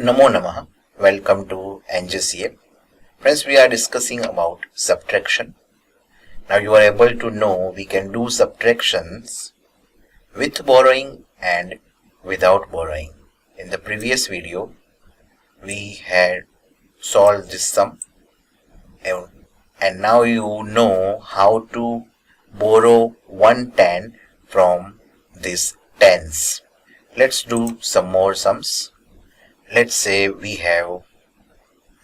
Namo Namaha. Welcome to NJCF. Friends, we are discussing about subtraction. Now you are able to know we can do subtractions with borrowing and without borrowing. In the previous video, we had solved this sum and now you know how to borrow 110 from these tens. Let's do some more sums. Let's say we have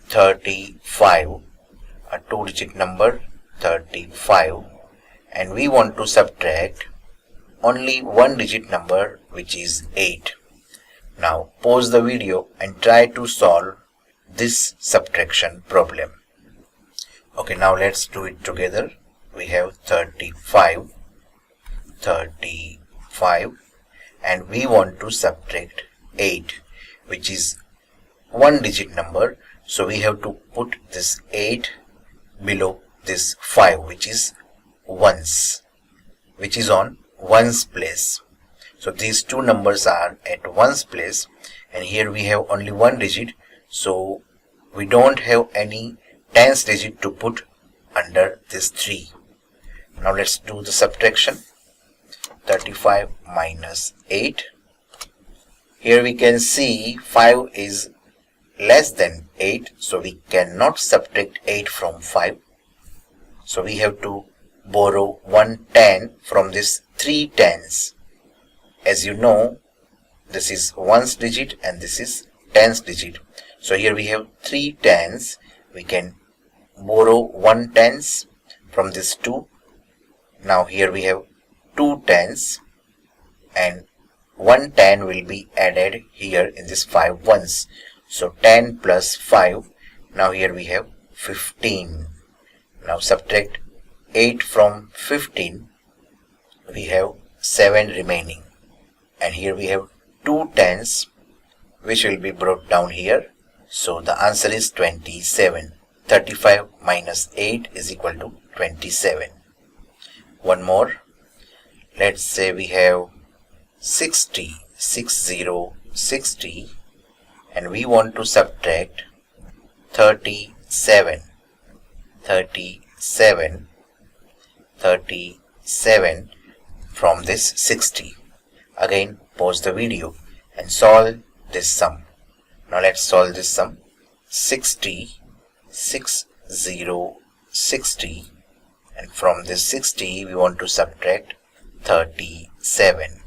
35, a two-digit number 35, and we want to subtract only one-digit number, which is 8. Now pause the video and try to solve this subtraction problem. Okay, now let's do it together. We have 35, and we want to subtract 8, which is one-digit number. So we have to put this 8 below this 5, which is ones, which is on ones place. So these two numbers are at ones place, and here we have only one digit, so we don't have any tens digit to put under this 3. Now let's do the subtraction. 35 minus 8. Here we can see 5 is less than 8, so we cannot subtract 8 from 5. So we have to borrow 110 from this 3 tens. As you know, this is ones digit and this is tens digit. So here we have 3 tens. We can borrow 1 tens from this 2. Now here we have 2 tens, and 1 10 will be added here in this 5 ones. So 10 plus 5. Now here we have 15. Now subtract 8 from 15. We have 7 remaining. And here we have 2 tens, which will be brought down here. So the answer is 27. 35 minus 8 is equal to 27. One more. Let's say we have 60, and we want to subtract 37 from this 60. Again, pause the video and solve this sum. Now let's solve this sum. 60, and from this 60 we want to subtract 37.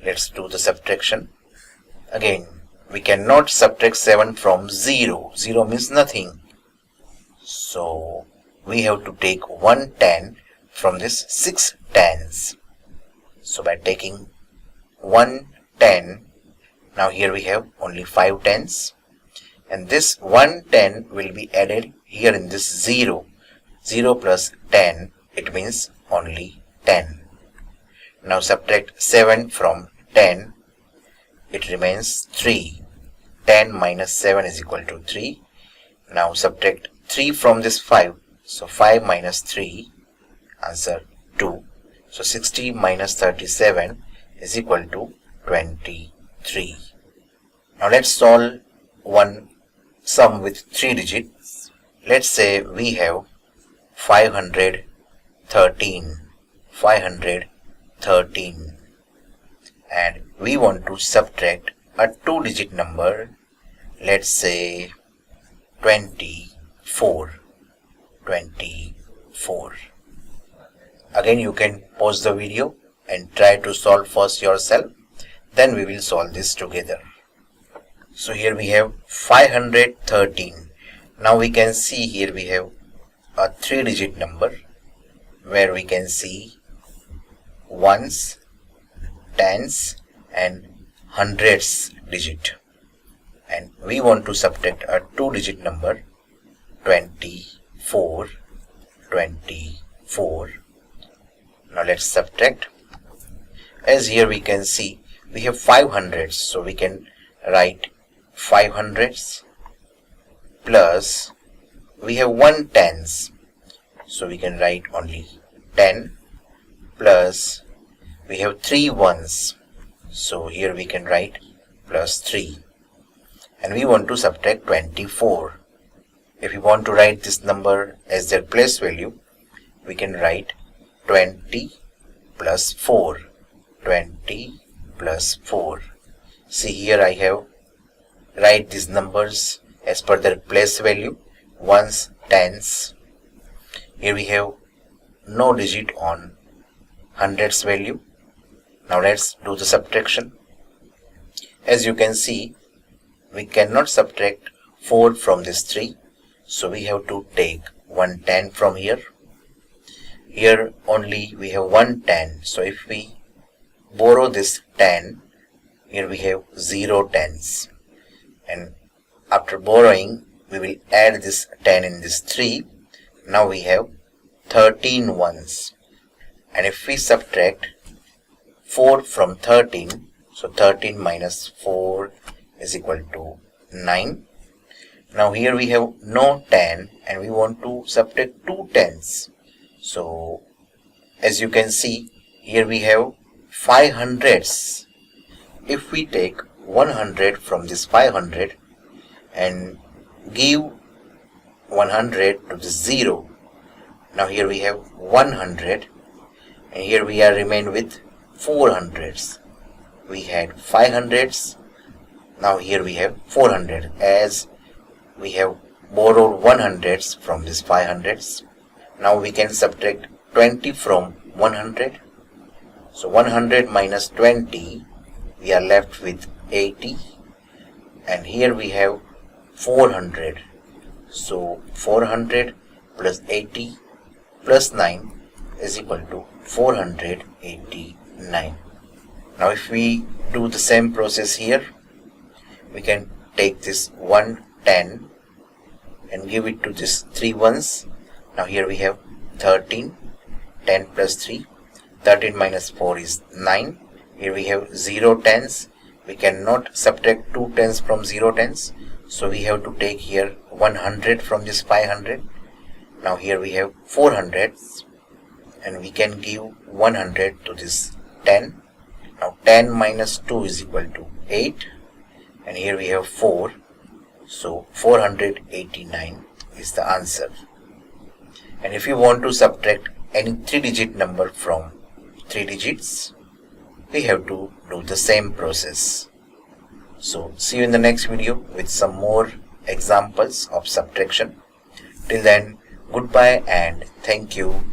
Let's do the subtraction. Again, we cannot subtract 7 from 0. 0 means nothing. So we have to take 110 from this 6 tens. So by taking 110, now here we have only 5 tens. And this 110 will be added here in this 0. 0 plus 10, it means only 10. Now subtract 7 from 10, it remains 3. 10 minus 7 is equal to 3. Now subtract 3 from this 5. So 5 minus 3, answer 2. So 60 minus 37 is equal to 23. Now let's solve one sum with 3 digits. Let's say we have 513, and we want to subtract a 2-digit number. Let's say 24. Again, you can pause the video and try to solve first yourself, then we will solve this together. So here we have 513. Now we can see here we have a 3-digit number where we can see ones, tens and hundreds digit, and we want to subtract a 2-digit number 24. Now let's subtract. As here we can see we have 5 hundreds, so we can write 5 hundreds plus we have 1 tens, so we can write only 10 plus we have 3 ones, So here we can write plus 3. And we want to subtract 24. If we want to write this number as their place value, we can write 20 plus 4. 20 plus 4. See here I have write these numbers as per their place value, ones, tens. Here we have no digit on hundreds value. Now let's do the subtraction. As you can see, we cannot subtract 4 from this 3. So we have to take 1 10 from here. Here only we have 1 10. So if we borrow this 10, here we have 0 tens. And after borrowing, we will add this 10 in this 3. Now we have 13 ones. And if we subtract 4 from 13, so 13 minus 4 is equal to 9. Now here we have no 10 and we want to subtract 2 tens. So as you can see, here we have 5 hundreds. If we take 100 from this 500 and give 100 to the 0, now here we have 100 and here we are remain with 400s. We had 500s, now here we have 400 as we have borrowed 100s from this 500s. Now we can subtract 20 from 100. So 100 minus 20, we are left with 80. And here we have 400. So 400 plus 80 plus 9 is equal to 489. Now if we do the same process here, we can take this 110 and give it to this 3 ones. Now here we have 13, 10 plus 3, 13 minus 4 is 9. Here we have 0 tens. We cannot subtract 2 tens from 0 tens. So we have to take here 100 from this 500. Now here we have 400s and we can give 100 to this 10. Now 10 minus 2 is equal to 8 and here we have 4. So 489 is the answer. And if you want to subtract any 3-digit number from 3 digits, we have to do the same process. So see you in the next video with some more examples of subtraction. Till then, goodbye and thank you.